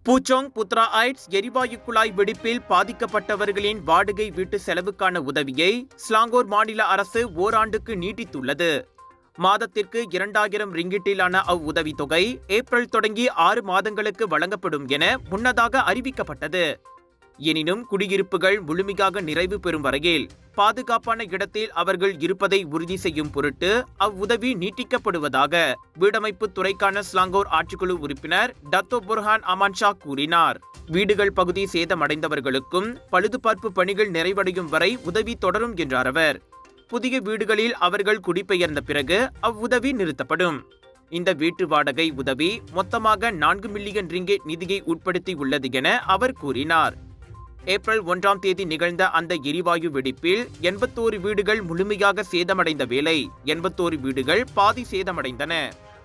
பூச்சோங் Putra heights எரிவாயு குழாய் வெடிப்பில் பாதிக்கப்பட்டவர்களின் வாடகை வீட்டு செலவுக்கான உதவியை ஸ்லாங்கோர் மாநில அரசு ஓராண்டுக்கு நீட்டித்துள்ளது. மாதத்திற்கு 2000 ரிங்கிட்டிலான அவ்வுதவித்தொகை ஏப்ரல் தொடங்கி 6 மாதங்களுக்கு வழங்கப்படும் என முன்னதாக அறிவிக்கப்பட்டது. எனினும் குடியிருப்புகள் முழுமையாக நிறைவு பெறும் வரையில் பாதுகாப்பான இடத்தில் அவர்கள் இருப்பதை உறுதி செய்யும் பொருட்டு அவ்வுதவி நீட்டிக்கப்படுவதாக வீடமைப்பு துறைக்கான ஸ்லாங்கோர் ஆட்சிக்குழு உறுப்பினர் டத்தோ புர்ஹான் அமான்ஷா கூறினார். வீடுகள் பகுதி சேதமடைந்தவர்களுக்கும் பழுதுபார்ப்பு பணிகள் நிறைவடையும் வரை உதவி தொடரும் என்றார் அவர். புதிய வீடுகளில் அவர்கள் குடிபெயர்ந்த பிறகு அவ்வுதவி நிறுத்தப்படும். இந்த வீட்டு வாடகை உதவி மொத்தமாக 4 மில்லியன் ரிங்கெட் நிதியை உட்படுத்தி உள்ளது என அவர் கூறினார். ஏப்ரல் 1ஆம் தேதி நிகழ்ந்த அந்த எரிவாயு வெடிப்பில் 81 வீடுகள் முழுமையாக சேதமடைந்த வேளை 81 வீடுகள் பாதி சேதமடைந்தன.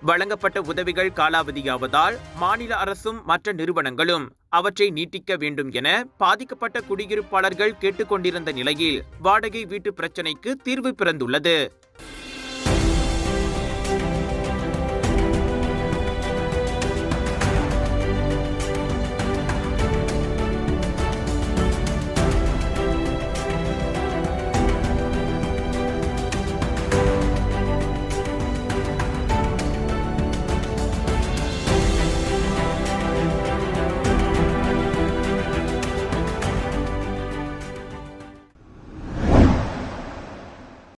வழங்கப்பட்ட உதவிகள் காலாவதியாவதால் மாநில அரசும் மற்ற நிறுவனங்களும் அவற்றை நீட்டிக்க வேண்டும் என பாதிக்கப்பட்ட குடியிருப்பாளர்கள் கேட்டுக்கொண்டிருந்த நிலையில் வாடகை வீட்டு பிரச்சினைக்கு தீர்வு பிறந்துள்ளது.